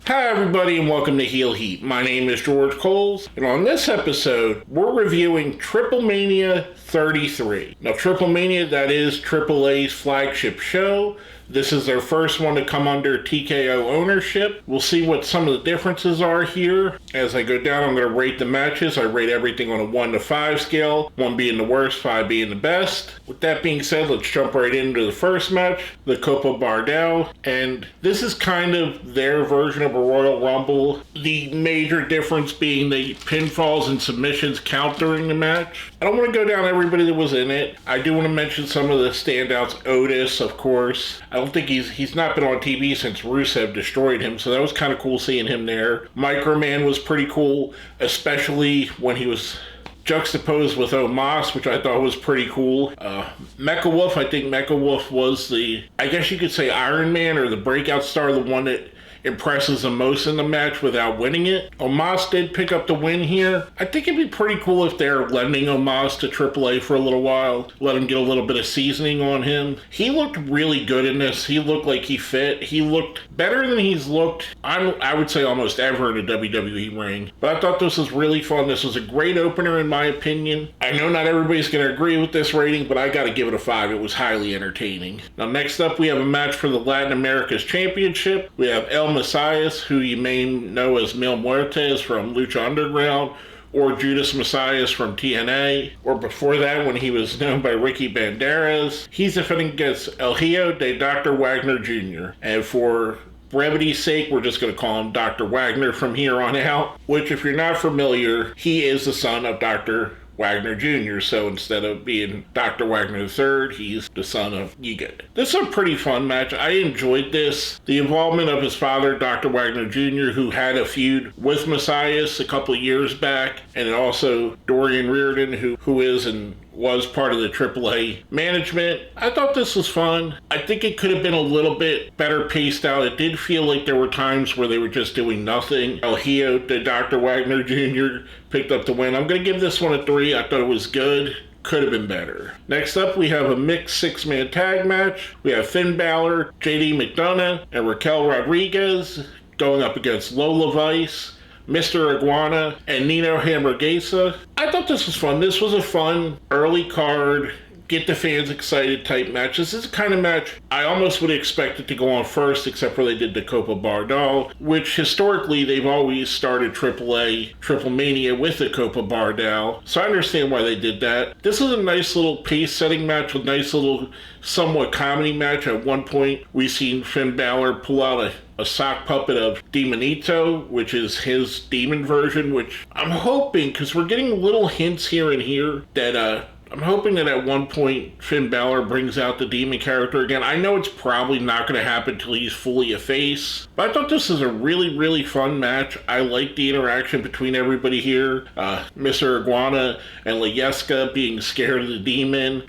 Hi everybody and welcome to Heel Heat. My name is George Coles, and on this episode, we're reviewing Triplemania 33. Now Triplemania, that is AAA's flagship show. This is their first one to come under TKO ownership. We'll see what some of the differences are here. As I go down, I'm going to rate the matches. I rate everything on a 1 to 5 scale, 1 being the worst, 5 being the best. With that being said, let's jump right into the first match, the Copa Bardell. And this is kind of their version of a Royal Rumble. The major difference being the pinfalls and submissions count during the match. I don't want to go down everybody that was in it. I do want to mention some of the standouts. Otis, of course. I don't think he's not been on TV since Rusev destroyed him, so that was kind of cool seeing him there. Microman was pretty cool, especially when he was juxtaposed with Omos, which I thought was pretty cool. Mecha Wolf, I think Mecha Wolf was I guess you could say Iron Man or the breakout star, the one that impresses the most in the match without winning it. Omos did pick up the win here. I think it'd be pretty cool if they're lending Omos to AAA for a little while. Let him get a little bit of seasoning on him. He looked really good in this. He looked like he fit. He looked better than he's looked, I would say, almost ever in a WWE ring. But I thought this was really fun. This was a great opener in my opinion. I know not everybody's going to agree with this rating, but I got to give it a 5. It was highly entertaining. Now next up, we have a match for the Latin America's Championship. We have El Messias, who you may know as Mil Muertes from Lucha Underground, or Judas Messias from TNA, or before that when he was known by Ricky Banderas. He's defending against El Hijo de Dr. Wagner Jr. And for brevity's sake, we're just going to call him Dr. Wagner from here on out, which if you're not familiar, he is the son of Dr. Wagner Jr., so instead of being Dr. Wagner III, he's the son of, you get it. This is a pretty fun match. I enjoyed this. The involvement of his father, Dr. Wagner Jr., who had a feud with Messias a couple of years back, and also Dorian Reardon, who is and was part of the AAA management. I thought this was fun. I think it could have been a little bit better paced out. It did feel like there were times where they were just doing nothing. El Hijo de Dr. Wagner Jr. picked up the win. I'm going to give this one a 3. I thought it was good. Could have been better. Next up, we have a mixed 6-man tag match. We have Finn Balor, JD McDonough, and Raquel Rodriguez going up against Lola Vice, Mr. Iguana, and Nino Hamburguesa. I thought this was fun. This was a fun early card, get the fans excited type match. This is the kind of match I almost would expect it to go on first, except for they did the Copa Bardell, which historically they've always started AAA Triplemania with the Copa Bardell. So I understand why they did that. This is a nice little pace-setting match with nice little somewhat comedy match. At one point, we seen Finn Balor pull out a sock puppet of Demonito, which is his demon version, which I'm hoping, because we're getting little hints here and here, that I'm hoping that at one point Finn Balor brings out the demon character again. I know it's probably not going to happen until he's fully a face, but I thought this was a really, really fun match. I like the interaction between everybody here. Mr. Iguana and Layeska being scared of the demon.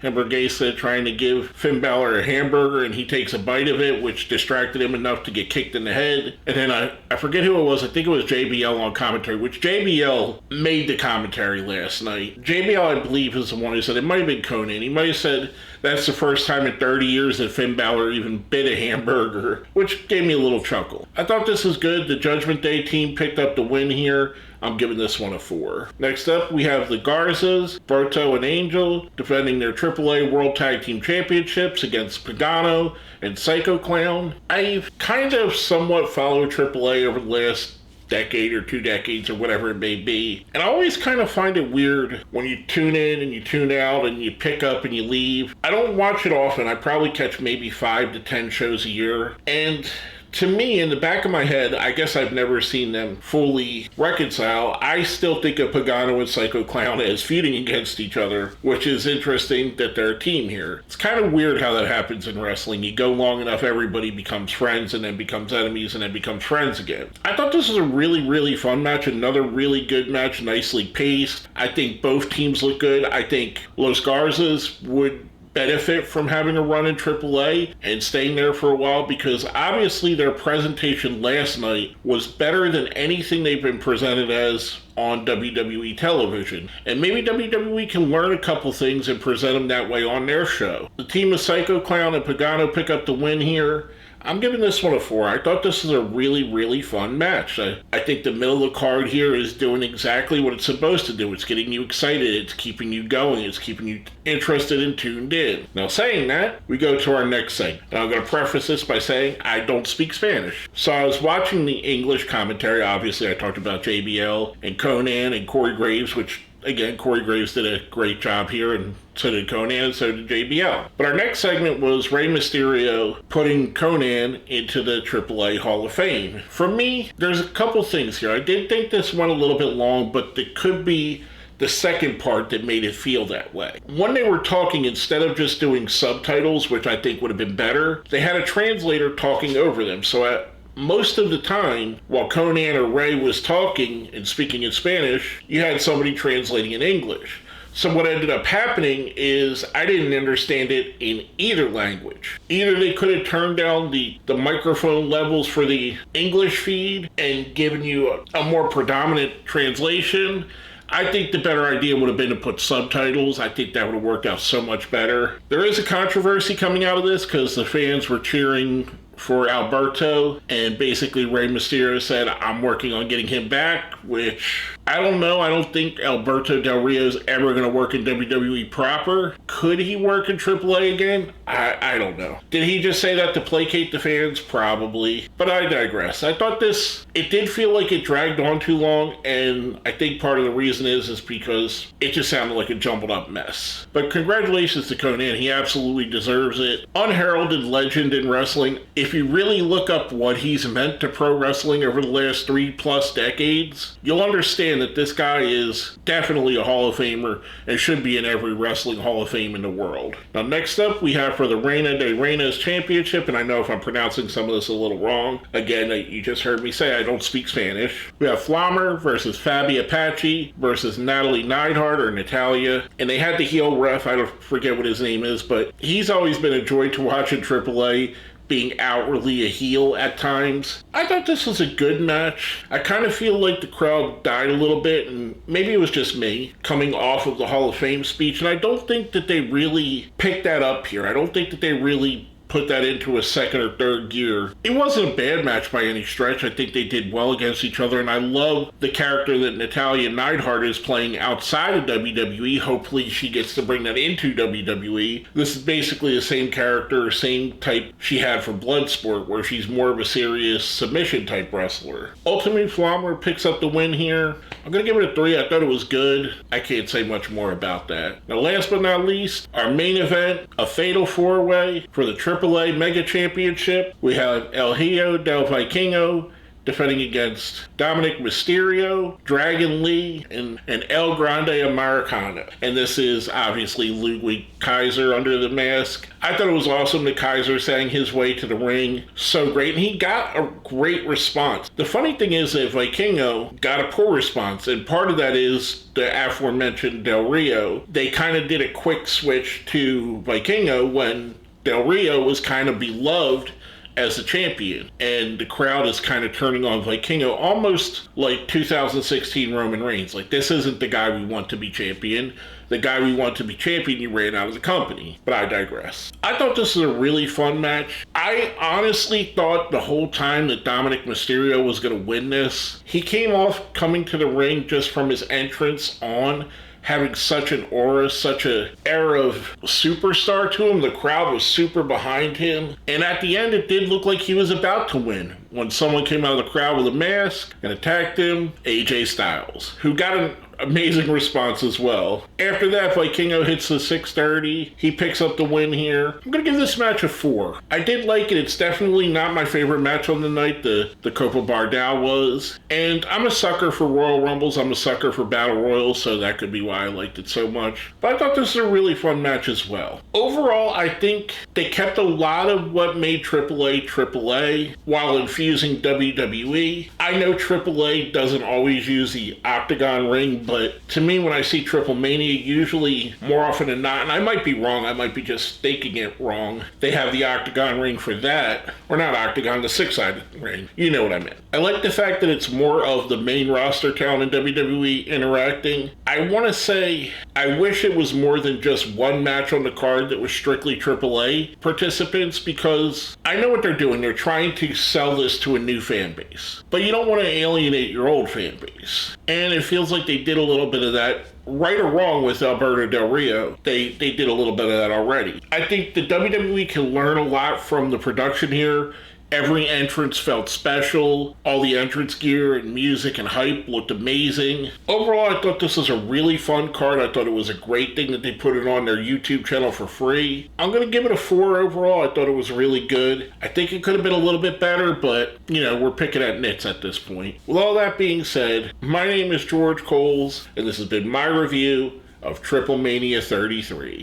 Hamburguesa trying to give Finn Balor a hamburger, and he takes a bite of it, which distracted him enough to get kicked in the head. And then I forget who it was. I think it was JBL on commentary, which JBL made the commentary last night. JBL, I believe, is the one who said, it might have been Conan. He might have said that's the first time in 30 years that Finn Balor even bit a hamburger, which gave me a little chuckle. I thought this was good. The Judgment Day team picked up the win here. I'm giving this one a 4. Next up, we have the Garzas, Berto and Angel, defending their AAA World Tag Team Championships against Pagano and Psycho Clown. I've kind of somewhat followed AAA over the last decade or 2 decades or whatever it may be. And I always kind of find it weird when you tune in and you tune out and you pick up and you leave. I don't watch it often. I probably catch maybe 5 to 10 shows a year. And to me, in the back of my head, I guess I've never seen them fully reconcile. I still think of Pagano and Psycho Clown as feuding against each other, which is interesting that they're a team here. It's kind of weird how that happens in wrestling. You go long enough, everybody becomes friends and then becomes enemies and then becomes friends again. I thought this was a really, really fun match. Another really good match, nicely paced. I think both teams look good. I think Los Garzas would benefit from having a run in AAA and staying there for a while, because obviously their presentation last night was better than anything they've been presented as on WWE television. And maybe WWE can learn a couple things and present them that way on their show. The team of Psycho Clown and Pagano pick up the win here. I'm giving this one a 4. I thought this was a really, really fun match. I think the middle of the card here is doing exactly what it's supposed to do. It's getting you excited. It's keeping you going. It's keeping you interested and tuned in. Now, saying that, we go to our next segment. And I'm going to preface this by saying I don't speak Spanish. So I was watching the English commentary. Obviously, I talked about JBL and Conan and Corey Graves, which, again, Corey Graves did a great job here, and so did Conan, and so did JBL. But our next segment was Rey Mysterio putting Conan into the AAA Hall of Fame. For me, there's a couple things here. I did think this went a little bit long, but it could be the second part that made it feel that way. When they were talking, instead of just doing subtitles, which I think would have been better, they had a translator talking over them. So most of the time, while Conan or Rey was talking and speaking in Spanish, you had somebody translating in English. So what ended up happening is I didn't understand it in either language. Either they could have turned down the microphone levels for the English feed and given you a more predominant translation. I think the better idea would have been to put subtitles. I think that would have worked out so much better. There is a controversy coming out of this because the fans were cheering for Alberto, and basically Rey Mysterio said, I'm working on getting him back, which I don't know. I don't think Alberto Del Rio is ever going to work in WWE proper. Could he work in AAA again? I don't know. Did he just say that to placate the fans? Probably. But I digress. I thought it did feel like it dragged on too long, and I think part of the reason is because it just sounded like a jumbled up mess. But congratulations to Conan. He absolutely deserves it. Unheralded legend in wrestling. If you really look up what he's meant to pro wrestling over the last 3+ decades, you'll understand that this guy is definitely a Hall of Famer and should be in every wrestling Hall of Fame in the world. Now, next up, we have for the Reina de Reinas Championship, and I know if I'm pronouncing some of this a little wrong. Again, you just heard me say I don't speak Spanish. We have Flammer versus Fabi Apache versus Natalie Neidhart or Natalyia, and they had the heel ref. I don't forget what his name is, but he's always been a joy to watch in AAA, being outwardly a heel at times. I thought this was a good match. I kind of feel like the crowd died a little bit, and maybe it was just me coming off of the Hall of Fame speech, and I don't think that they really picked that up here. I don't think that they really put that into a second or third gear. It wasn't a bad match by any stretch. I think they did well against each other, and I love the character that Natalia Neidhart is playing outside of WWE. Hopefully she gets to bring that into WWE. This is basically the same character, same type she had for Bloodsport, where she's more of a serious submission type wrestler. Ultimate Flammer picks up the win here. I'm going to give it a 3. I thought it was good. I can't say much more about that. Now, last but not least, our main event, a fatal 4-way for the AAA Mega Championship. We have El Hijo del Vikingo defending against Dominic Mysterio, Dragon Lee, and El Grande Americano. And this is obviously Ludwig Kaiser under the mask. I thought it was awesome that Kaiser sang his way to the ring so great, and he got a great response. The funny thing is that Vikingo got a poor response, and part of that is the aforementioned Del Rio. They kind of did a quick switch to Vikingo when Del Rio was kind of beloved as a champion, and the crowd is kind of turning on Vikingo almost like 2016 Roman Reigns. Like, this isn't the guy we want to be champion. The guy we want to be champion, you ran out of the company. But I digress. I thought this was a really fun match. I honestly thought the whole time that Dominic Mysterio was going to win this. He came off coming to the ring just from his entrance on, having such an aura, such an air of superstar to him. The crowd was super behind him. And at the end, it did look like he was about to win when someone came out of the crowd with a mask and attacked him, AJ Styles, who got an amazing response as well. After that, Vikingo hits the 630. He picks up the win here. I'm going to give this match a 4. I did like it. It's definitely not my favorite match on the night. The Copa Bardell was. And I'm a sucker for Royal Rumbles. I'm a sucker for Battle Royals, so that could be why I liked it so much. But I thought this was a really fun match as well. Overall, I think they kept a lot of what made AAA while infusing WWE. I know AAA doesn't always use the octagon ring, but to me, when I see Triplemania, usually more often than not, and I might be wrong, I might be just thinking it wrong, they have the octagon ring for that. Or not octagon, the 6-sided ring. You know what I meant. I like the fact that it's more of the main roster talent in WWE interacting. I want to say I wish it was more than just one match on the card that was strictly AAA participants, because I know what they're doing. They're trying to sell this to a new fan base. But you don't want to alienate your old fan base. And it feels like they did a little bit of that. Right or wrong with Alberto Del Rio, they did a little bit of that already. I think the WWE can learn a lot from the production here. Every entrance felt special. All the entrance gear and music and hype looked amazing. Overall, I thought this was a really fun card. I thought it was a great thing that they put it on their YouTube channel for free. I'm going to give it a 4 overall. I thought it was really good. I think it could have been a little bit better, but, we're picking at nits at this point. With all that being said, my name is George Coles, and this has been my review of Triplemania 33.